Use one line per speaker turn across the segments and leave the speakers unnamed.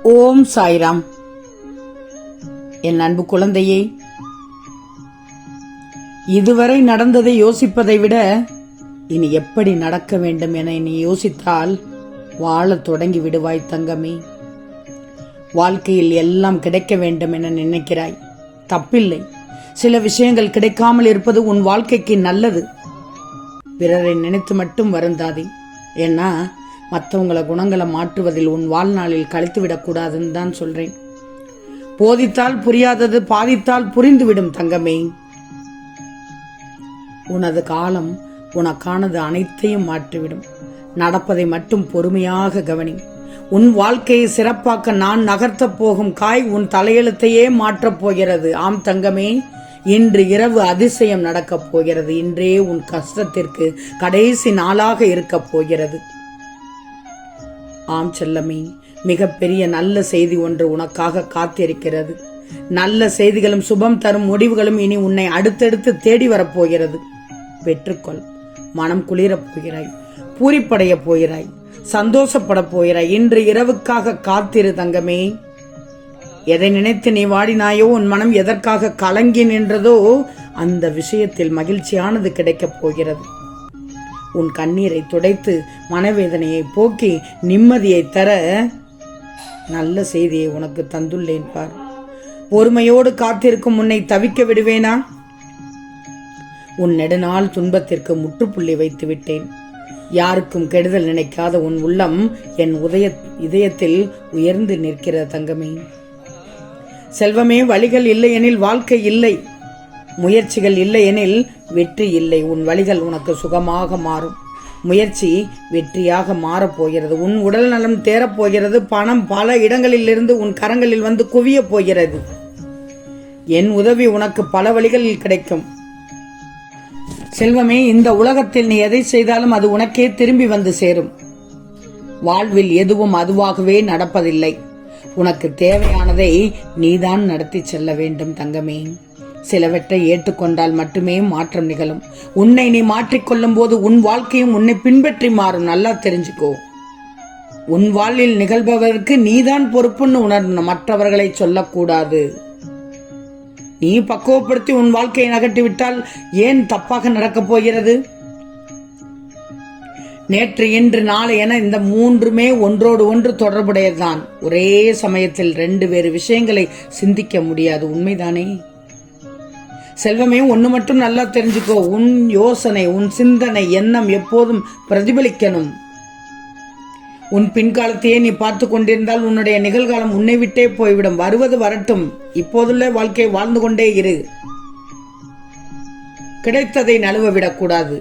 ஓம் சாய்ராம். என் அன்பு குழந்தையே, இதுவரை நடந்ததை யோசிப்பதை விட இனி எப்படி நடக்க வேண்டும் என நீ யோசித்தால் வாழத் தொடங்கி விடுவாய் தங்கமே. வாழ்க்கையில் எல்லாம் கிடைக்க வேண்டும் என நினைக்கிறாய், தப்பில்லை. சில விஷயங்கள் கிடைக்காமல் இருப்பது உன் வாழ்க்கைக்கு நல்லது. பிறரை நினைத்து மட்டும் வருந்தாதே. ஏன்னா மற்றவங்கள குணங்களை மாற்றுவதில் உன் வாழ்நாளில் கழித்து விடக்கூடாதுன்னு தான் சொல்றேன். போதித்தால் புரியாதது பாதித்தால் புரிந்துவிடும் தங்கமே. உனது காலம் உனக்கானது அனைத்தையும் மாற்றிவிடும். நடப்பதை மட்டும் பொறுமையாக கவனி. உன் வாழ்க்கையை சிறப்பாக்க நான் நகர்த்தப் போகும் காய் உன் தலையெழுத்தையே மாற்றப் போகிறது. ஆம் தங்கமே, இன்று இரவு அதிசயம் நடக்கப் போகிறது. இன்றே உன் கஷ்டத்திற்கு கடைசி நாளாக இருக்கப் போகிறது. ஆம் செல்லமே, மிகப்பெரிய நல்ல செய்தி ஒன்று உனக்காக காத்திருக்கிறது. நல்ல செய்திகளும் சுபம் தரும் முடிவுகளும் இனி உன்னை அடுத்தடுத்து தேடி வரப்போகிறது. பெற்றுக்கொள். மனம் குளிரப் போகிறாய், பூரிப்படைய போகிறாய், சந்தோஷப்பட போகிறாய். இன்று இரவுக்காக காத்திரு தங்கமே. எதை நினைத்து நீ வாடினாயோ, உன் மனம் எதற்காக கலங்கி நின்றதோ அந்த விஷயத்தில் மகிழ்ச்சியானது கிடைக்கப் போகிறது. உன் கண்ணீரை துடைத்து மனவேதனையை போக்கி நிம்மதியை தர நல்ல செய்தியை உனக்கு தந்துள்ளேன் பார். பொறுமையோடு காத்திருக்கும் உன்னை தவிக்க விடுவேனா? உன் நெடுநாள் துன்பத்திற்கு முற்றுப்புள்ளி வைத்து விட்டேன். யாருக்கும் கெடுதல் நினைக்காத உன் உள்ளம் என் இதயத்தில் உயர்ந்து நிற்கிற தங்கமே. செல்வமே, வழிகள் இல்லை எனில் வாழ்க்கை இல்லை. முயற்சிகள் இல்லை எனில் வெற்றி இல்லை. உன் வழிகள் உனக்கு சுகமாக மாறும். முயற்சி வெற்றியாக மாறப்போகிறது. உன் உடல் நலம் தேரப்போகிறது. பணம் பல இடங்களில் இருந்து உன் கரங்களில் வந்து குவிய போகிறது. என் உதவி உனக்கு பல வழிகளில் கிடைக்கும். செல்வமே, இந்த உலகத்தில் நீ எதை செய்தாலும் அது உனக்கே திரும்பி வந்து சேரும். வாழ்வில் எதுவும் அதுவாகவே நடப்பதில்லை. உனக்கு தேவையானதை நீதான் நடத்தி செல்ல வேண்டும் தங்கமே. சிலவற்றை ஏற்றுக்கொண்டால் மட்டுமே மாற்றம் நிகழும். உன்னை நீ மாற்றிக்கொள்ளும் போது உன் வாழ்க்கையும் உன்னை பின்பற்றி மாறும். நல்லா தெரிஞ்சுக்கோ. உன் வாழ்வில் நிகழ்பவருக்கு நீதான் பொறுப்புன்னு உணரணும், மற்றவர்களை சொல்லக்கூடாது. நீ பக்குவப்படுத்தி உன் வாழ்க்கையை நகட்டிவிட்டால் ஏன் தப்பாக நடக்கப் போகிறது? நேற்று இன்று நாளை என இந்த மூன்றுமே ஒன்றோடு ஒன்று தொடர்புடையதுதான். ஒரே சமயத்தில் ரெண்டு வேறு விஷயங்களை சிந்திக்க முடியாது. உண்மைதானே செல்வமே? ஒன்று மட்டும் நல்லா தெரிஞ்சுக்கோ. உன் யோசனை, உன் சிந்தனை, எண்ணம் எப்போதும் பிரதிபலிக்கணும். உன் பின்காலத்தையே நீ பார்த்து கொண்டிருந்தால் உன்னுடைய நிகழ்காலம் உன்னை விட்டே போய்விடும். வருவது வரட்டும். இப்போதுள்ள வாழ்க்கையை வாழ்ந்து கொண்டே இரு. கிடைத்ததை நழுவ விடக்கூடாது.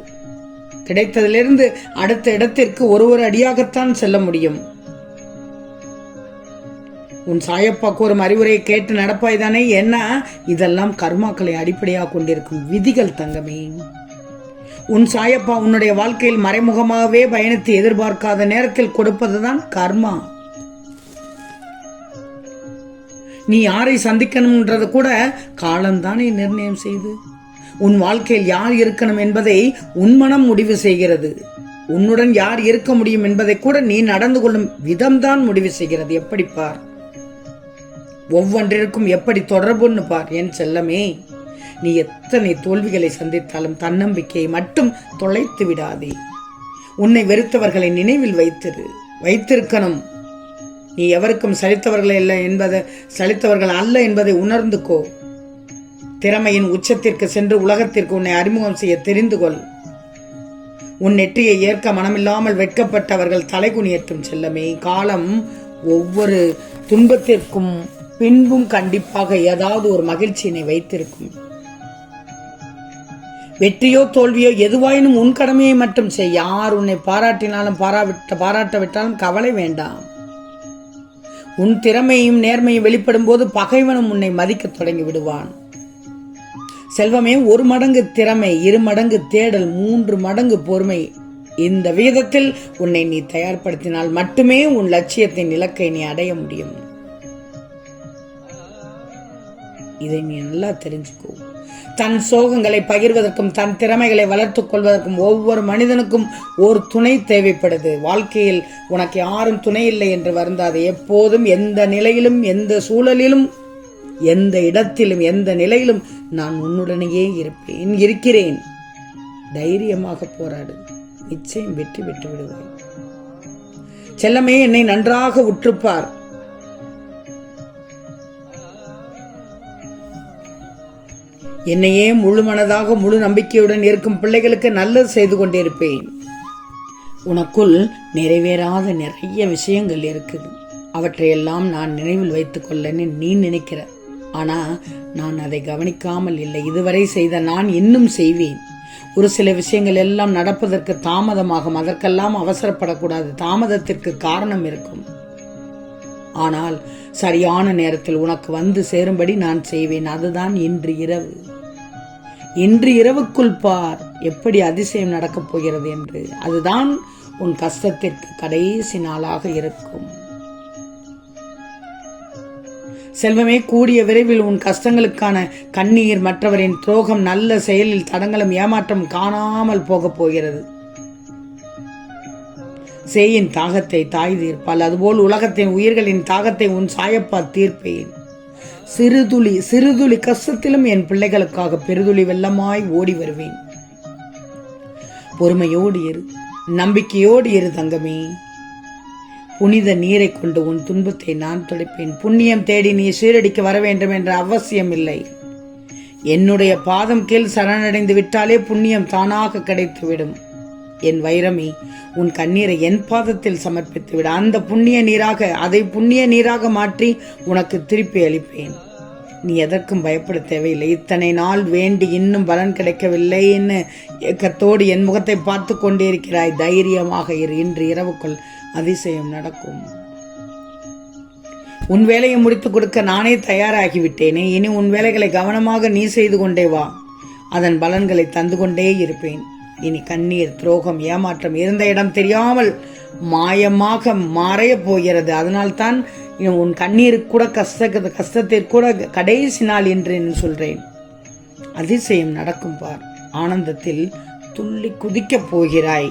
கிடைத்ததிலிருந்து அடுத்த இடத்திற்கு ஒரு அடியாகத்தான் செல்ல முடியும். உன் சாயப்பா கூறும் அறிவுரையை கேட்டு நடப்பாய் தானே? என்ன, இதெல்லாம் கர்மாக்களை அடிப்படையாக கொண்டிருக்கும் விதிகள் தங்கமே. உன் சாயப்பா உன்னுடைய வாழ்க்கையில் மறைமுகமாகவே பயணித்து எதிர்பார்க்காத நேரத்தில் கொடுப்பதுதான் கர்மா. நீ யாரை சந்திக்கணும்ன்றது கூட காலம்தானே நிர்ணயம் செய்து. உன் வாழ்க்கையில் யார் இருக்கணும் என்பதை உன் மனம் முடிவு செய்கிறது. உன்னுடன் யார் இருக்க முடியும் என்பதை கூட நீ நடந்து கொள்ளும் விதம்தான் முடிவு செய்கிறது. எப்படி பார், ஒவ்வொன்றிற்கும் எப்படி தொடர்புன்னு பார். என் செல்லமே, நீ எத்தனை தோல்விகளை சந்தித்தாலும் தன்னம்பிக்கையை மட்டும் தொலைத்து விடாதே. உன்னை வெறுத்தவர்களை நினைவில் வைத்திருக்கணும். நீ எவருக்கும் சலித்தவர்கள் அல்ல என்பதை உணர்ந்துக்கோ. திறமையின் உச்சத்திற்கு சென்று உலகத்திற்கு உன்னை அறிமுகம் செய்ய தெரிந்து கொள். உன் நெற்றியை ஏற்க மனமில்லாமல் வெட்கப்பட்டவர்கள் தலைகுனியற்றும் செல்லமே. காலம் ஒவ்வொரு துன்பத்திற்கும் பின்பும் கண்டிப்பாக ஏதாவது ஒரு மகிழ்ச்சியினை வைத்திருக்கும். வெற்றியோ தோல்வியோ எதுவாயினும் உன் கடமையை மட்டும் செய். யார் உன்னை பாராட்டினாலும் பாராட்டவிட்டாலும் கவலை வேண்டாம். உன் திறமையும் நேர்மையும் வெளிப்படும் போது பகைவனும் உன்னை மதிக்க தொடங்கி விடுவான். செல்வமே, 1 மடங்கு திறமை, 2 மடங்கு தேடல், 3 மடங்கு பொறுமை. இந்த விகிதத்தில் உன்னை நீ தயார்படுத்தினால் மட்டுமே உன் லட்சியத்தின் இலக்கை நீ அடைய முடியும். இதை நீ நல்லா தெரிஞ்சுக்கோ. தன் சோகங்களை பகிர்வதற்கும் தன் திறமைகளை வளர்த்துக் கொள்வதற்கும் ஒவ்வொரு மனிதனுக்கும் ஒரு துணை தேவைப்படுது. வாழ்க்கையில் உனக்கு யாரும் துணை இல்லை என்று வருந்தாது. எப்போதும் எந்த நிலையிலும் எந்த சூழலிலும் எந்த இடத்திலும் எந்த நிலையிலும் நான் உன்னுடனேயே இருக்கிறேன். தைரியமாக போராடு, நிச்சயம் வெற்றி பெற்று விடுவாய். செல்லமே, என்னை நன்றாக உற்றுப்பார். என்னையே முழு மனதாக முழு நம்பிக்கையுடன் இருக்கும் பிள்ளைகளுக்கு நல்லது செய்து கொண்டிருப்பேன். உனக்குள் நிறைவேறாத நிறைய விஷயங்கள் இருக்குது. அவற்றையெல்லாம் நான் நினைவில் வைத்துக் கொள்ளன்னு நீ நினைக்கிற. ஆனா நான் அதை கவனிக்காமல் இல்லை. இதுவரை செய்த நான் இன்னும் செய்வேன். ஒரு சில விஷயங்கள் எல்லாம் நடப்பதற்கு தாமதமாகும். அதற்கெல்லாம் அவசரப்படக்கூடாது. தாமதத்திற்கு காரணம் இருக்கும். ஆனால் சரியான நேரத்தில் உனக்கு வந்து சேரும்படி நான் செய்வேன். அதுதான் இன்று இரவு. இன்று இரவுக்குள் பார் எப்படி அதிசயம் நடக்கப் போகிறது என்று. அதுதான் உன் கஷ்டத்திற்கு கடைசி நாளாக இருக்கும். செல்வமே, கூடிய விரைவில் உன் கஷ்டங்களுக்கான கண்ணீர், மற்றவரின் துரோகம், நல்ல செயலில் தடங்களும் ஏமாற்றம் காணாமல் போகப் போகிறது. சேயின் தாகத்தை தாய் தீர்ப்பால், அதுபோல் உலகத்தின் உயிர்களின் தாகத்தை உன் சாயப்பா தீர்ப்பேன். சிறுதுளி சிறுதுளி கஷ்டத்திலும் என் பிள்ளைகளுக்காக பெருதுளி வெள்ளமாய் ஓடி வருவேன். பொறுமையோடு இரு, நம்பிக்கையோடு இரு தங்கமே. புனித நீரை கொண்டு உன் துன்பத்தை நான் துடைப்பேன். புண்ணியம் தேடி நீ சீரடிக்க வர வேண்டும் என்ற அவசியம் இல்லை. என்னுடைய பாதம் கீழ் சரணடைந்து விட்டாலே புண்ணியம் தானாக கிடைத்துவிடும். என் வைரமே, உன் கண்ணீரை என் பாதத்தில் சமர்ப்பித்து விட. அந்த புண்ணிய நீராக அதை புண்ணிய நீராக மாற்றி உனக்கு திருப்பி அளிப்பேன். நீ எதற்கும் பயப்பட தேவையில்லை. இத்தனை நாள் வேண்டி இன்னும் பலன் கிடைக்கவில்லைன்னு ஏக்கத்தோடு என் முகத்தை பார்த்து கொண்டே இருக்கிறாய். தைரியமாக இரு. இன்று இரவுக்குள் அதிசயம் நடக்கும். உன் வேலையை முடித்துக் கொடுக்க நானே தயாராகிவிட்டேனே. இனி உன் வேலைகளை கவனமாக நீ செய்து கொண்டே வா. அதன் பலன்களை தந்து கொண்டே இருப்பேன். இனி கண்ணீர், துரோகம், ஏமாற்றம் இருந்த இடம் தெரியாமல் மாயமாக மாறைய போகிறது. அதனால்தான் உன் கண்ணீருக்கு கூட கஷ்டத்திற்கு கூட கடைசி நாள் என்று சொல்றேன். அதிசயம் நடக்கும் பார். ஆனந்தத்தில் துள்ளி குதிக்கப் போகிறாய்.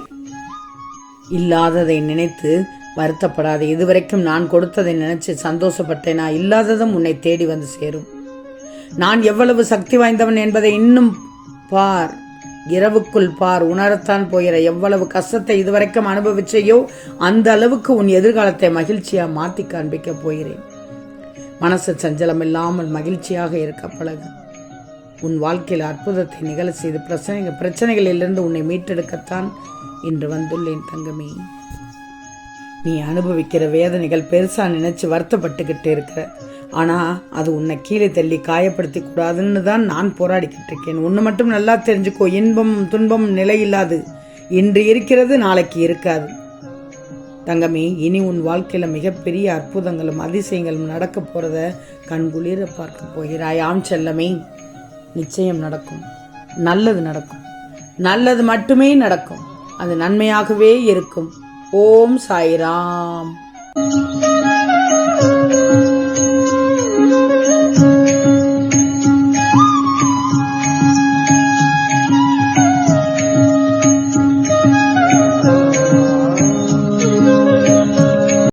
இல்லாததை நினைத்து வருத்தப்படாது. இதுவரைக்கும் நான் கொடுத்ததை நினைச்சு சந்தோஷப்பட்டேனா? இல்லாததும் உன்னை தேடி வந்து சேரும். நான் எவ்வளவு சக்தி வாய்ந்தவன் என்பதை இன்னும் பார். இரவுக்குள் பார். உணரத்தான் போகிற. எவ்வளவு கஷ்டத்தை இதுவரைக்கும் அனுபவிச்சையோ அந்த அளவுக்கு உன் எதிர்காலத்தை மகிழ்ச்சியா மாற்றி காண்பிக்க போகிறேன். மனசு சஞ்சலம் இல்லாமல் மகிழ்ச்சியாக இருக்க பழகு. உன் வாழ்க்கையில் அற்புதத்தை நிகழ செய்து பிரச்சனைகளிலிருந்து உன்னை மீட்டெடுக்கத்தான் இன்று வந்துள்ளேன் தங்கமே. நீ அனுபவிக்கிற வேதனைகள் பெருசா நினைச்சு வருத்தப்பட்டுக்கிட்டு இருக்கிற. ஆனா அது உன்னை கீழே தள்ளி காயப்படுத்தி கூடாதுன்னு தான் நான் போராடிக்கிட்டு இருக்கேன். உன்னை மட்டும் நல்லா தெரிஞ்சுக்கோ. இன்பமும் துன்பமும் நிலையில்லாது. இன்று இருக்கிறது, நாளைக்கு இருக்காது தங்கமே. இனி உன் வாழ்க்கையில மிகப்பெரிய அற்புதங்களும் அதிசயங்களும் நடக்க போறத கண்குளிர பார்க்க போகிறாய். ஆம் செல்லமே, நிச்சயம் நடக்கும். நல்லது நடக்கும். நல்லது மட்டுமே நடக்கும். அது நன்மையாகவே இருக்கும். ஓம் சாய்ராம்.